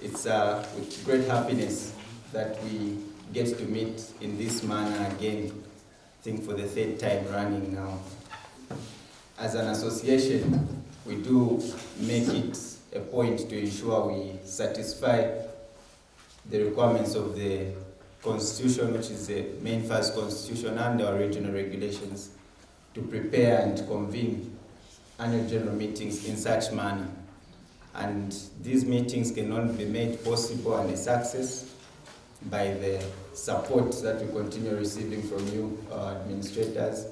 It's with great happiness that we get to meet in this manner again, I think for the third time running now. As an association, we do make it a point to ensure we satisfy the requirements of the Constitution, which is the main FAZ Constitution, and our regional regulations, to prepare and convene annual general meetings in such manner. And these meetings can only be made possible and a success by the support that we continue receiving from you, our administrators,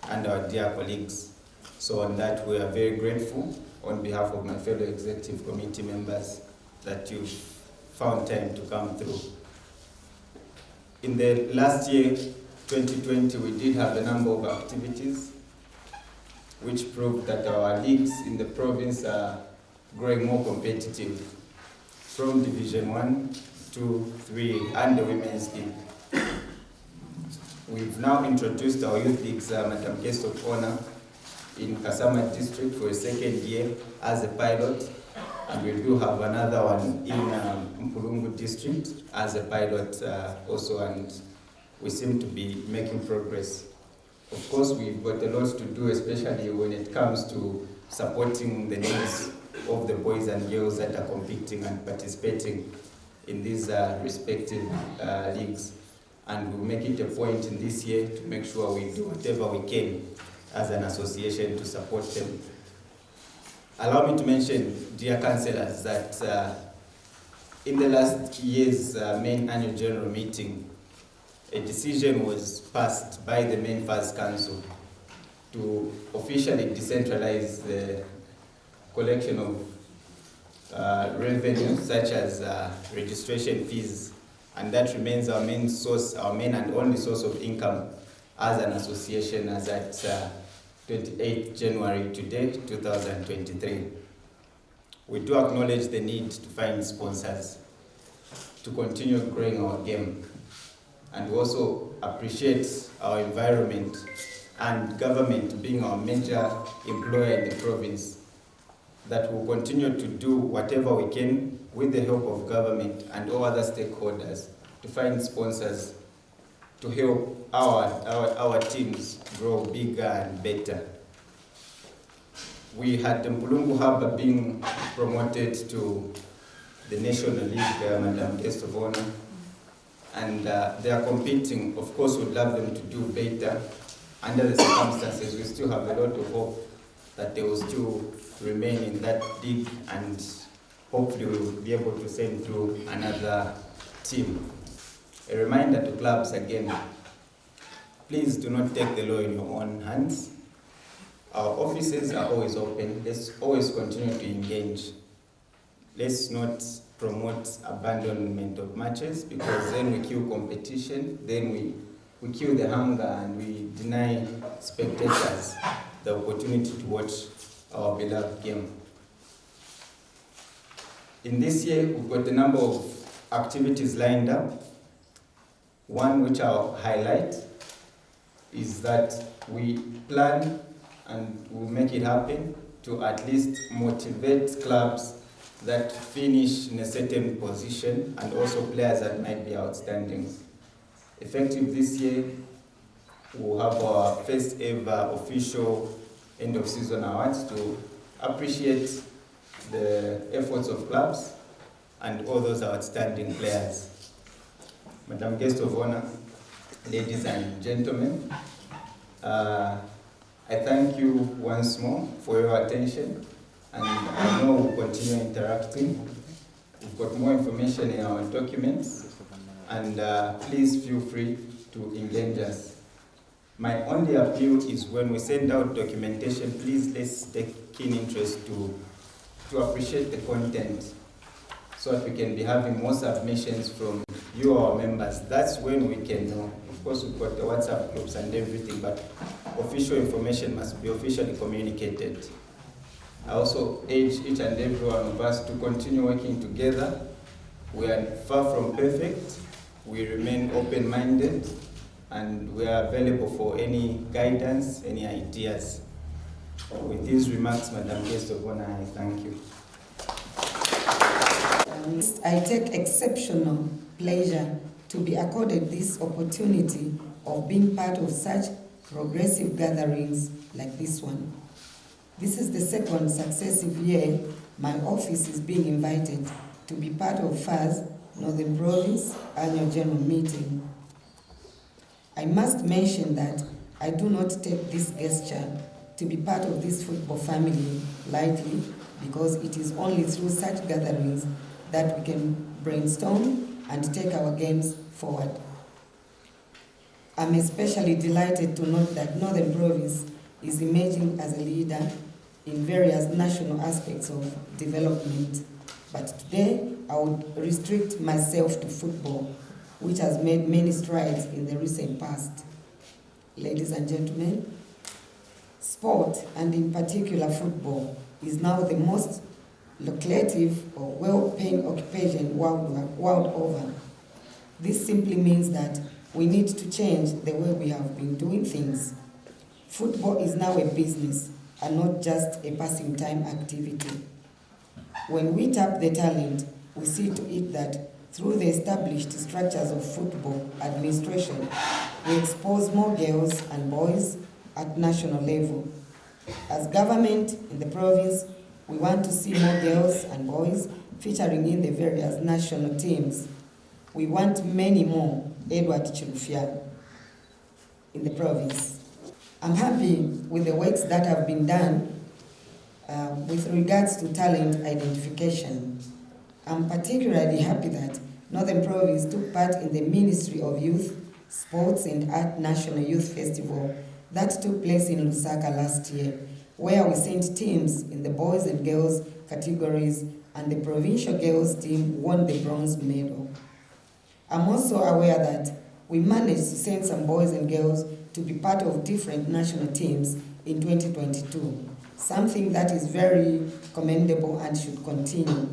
and our dear colleagues. So on that, we are very grateful on behalf of my fellow executive committee members that you've found time to come through. In the last year, 2020, we did have a number of activities which proved that our leagues in the province are growing more competitive, from Division 1, 2, 3, and the Women's League. We've now introduced our youth leagues, Madam Guest of Honor, in Kasama district for a second year as a pilot, and we do have another one in Mpandashulu district as a pilot also, and we seem to be making progress. Of course, we've got a lot to do, especially when it comes to supporting the needs of the boys and girls that are competing and participating in these respective leagues. And we'll make it a point in this year to make sure we do whatever we can as an association to support them. Allow me to mention, dear councillors, that in the last year's main annual general meeting, a decision was passed by the main FAZ Council to officially decentralize the collection of revenue, such as registration fees, and that remains our main source, our main and only source of income as an association as at 28th January today, 2023. We do acknowledge the need to find sponsors to continue growing our game, and we also appreciate our environment and government being our major employer in the province, that will continue to do whatever we can with the help of government and all other stakeholders to find sponsors to help our teams grow bigger and better. We had Mpandashulu Harbour being promoted to the National League, Madam Guest of Honor, and they are competing. Of course, we'd love them to do better. Under the circumstances, we still have a lot of hope that they will still remain in that league, and hopefully we will be able to send through another team. A reminder to clubs again, please do not take the law in your own hands. Our offices are always open. Let's always continue to engage. Let's not promote abandonment of matches, because then we kill competition, then we kill the hunger, and we deny spectators the opportunity to watch our beloved game. In this year, we've got a number of activities lined up. One which I'll highlight is that we plan, and we'll make it happen, to at least motivate clubs that finish in a certain position, and also players that might be outstanding. Effective this year, we'll have our first ever official end of season awards to appreciate the efforts of clubs and all those outstanding players. Madam Guest of Honor, ladies and gentlemen, I thank you once more for your attention, and I know we'll continue interacting. We've got more information in our documents, and please feel free to engage us. My only appeal is, when we send out documentation, please let's take keen interest to appreciate the content, so that we can be having more submissions from you, our members. That's when we can know. Of course, we've got the WhatsApp groups and everything, but official information must be officially communicated. I also urge each and every one of us to continue working together. We are far from perfect. We remain open-minded, and we are available for any guidance, any ideas. With these remarks, Madam Guest of Honor, I thank you. I take exceptional pleasure to be accorded this opportunity of being part of such progressive gatherings like this one. This is the second successive year my office is being invited to be part of FAZ Northern Province Annual General Meeting. I must mention that I do not take this gesture to be part of this football family lightly, because it is only through such gatherings that we can brainstorm and take our games forward. I'm especially delighted to note that Northern Province is emerging as a leader in various national aspects of development. But today, I would restrict myself to football, which has made many strides in the recent past. Ladies and gentlemen, sport, and in particular football, is now the most lucrative or well-paying occupation world over. This simply means that we need to change the way we have been doing things. Football is now a business and not just a passing time activity. When we tap the talent, we see to it that through the established structures of football administration, we expose more girls and boys at national level. As government in the province, we want to see more girls and boys featuring in the various national teams. We want many more Edward Chirufya in the province. I'm happy with the works that have been done with regards to talent identification. I'm particularly happy that Northern Province took part in the Ministry of Youth, Sports and Art National Youth Festival that took place in Lusaka last year, where we sent teams in the boys and girls categories, and the provincial girls team won the bronze medal. I'm also aware that we managed to send some boys and girls to be part of different national teams in 2022, something that is very commendable and should continue.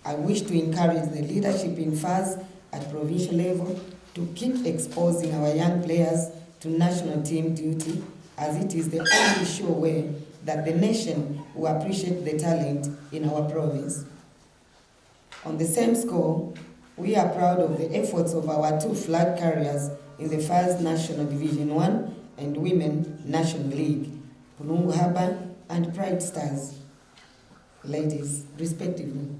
I wish to encourage the leadership in FAZ at provincial level to keep exposing our young players to national team duty, as it is the only sure way that the nation will appreciate the talent in our province. On the same score, we are proud of the efforts of our two flag carriers in the FAZ National Division 1 and Women National League, Pulungu Haba and Pride Stars. Ladies, respectively.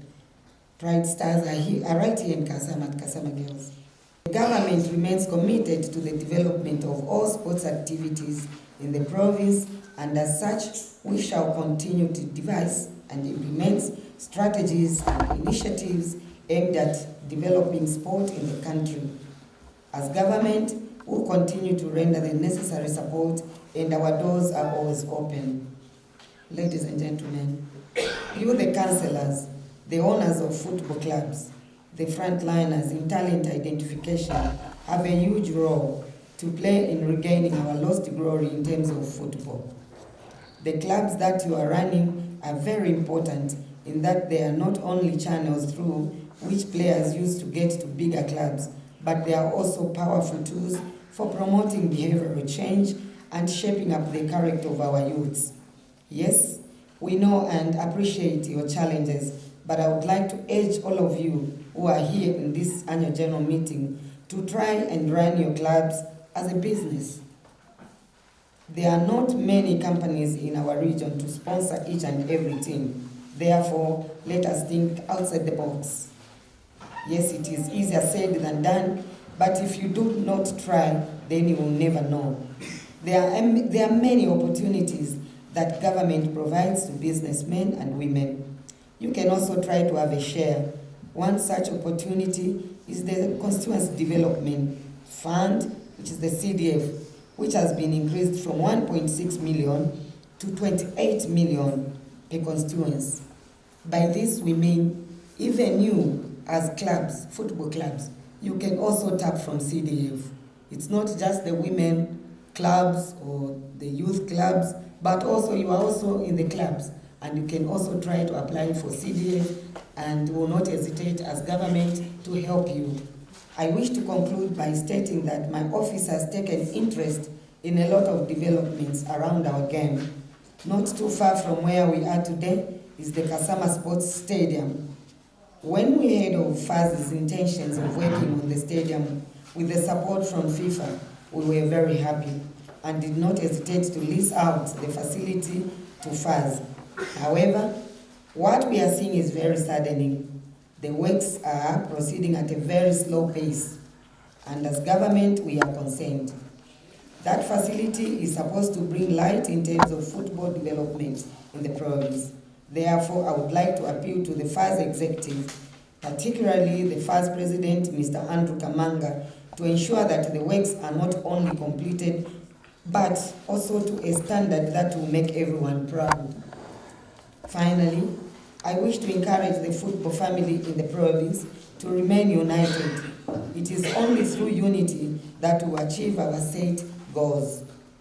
Pride Stars are right here in Kasama at Kasama Girls. The government remains committed to the development of all sports activities in the province, and as such, we shall continue to devise and implement strategies and initiatives aimed at developing sport in the country. As government, we'll continue to render the necessary support, and our doors are always open. Ladies and gentlemen, you, the councillors, the owners of football clubs, the frontliners in talent identification, have a huge role to play in regaining our lost glory in terms of football. The clubs that you are running are very important in that they are not only channels through which players use to get to bigger clubs, but they are also powerful tools for promoting behavioral change and shaping up the character of our youths. Yes, we know and appreciate your challenges, but I would like to urge all of you who are here in this annual general meeting to try and run your clubs as a business. There are not many companies in our region to sponsor each and every team. Therefore, let us think outside the box. Yes, it is easier said than done, but if you do not try, then you will never know. There are many opportunities that government provides to businessmen and women. You can also try to have a share. One such opportunity is the Constituency Development Fund, which is the CDF, which has been increased from 1.6 million to 28 million per constituency. By this we mean even you as clubs, football clubs, you can also tap from CDF. It's not just the women clubs or the youth clubs, but also you are also in the clubs, and you can also try to apply for CDF and will not hesitate as government to help you. I wish to conclude by stating that my office has taken interest in a lot of developments around our game. Not too far from where we are today is the Kasama Sports Stadium. When we heard of FAZ's intentions of working on the stadium with the support from FIFA, we were very happy and did not hesitate to lease out the facility to FAZ. However, what we are seeing is very saddening. The works are proceeding at a very slow pace, and as government, we are concerned. That facility is supposed to bring light in terms of football development in the province. Therefore, I would like to appeal to the FAZ executive, particularly the FAZ president, Mr. Andrew Kamanga, to ensure that the works are not only completed, but also to a standard that will make everyone proud. Finally, I wish to encourage the football family in the province to remain united. It is only through unity that we achieve our set goals.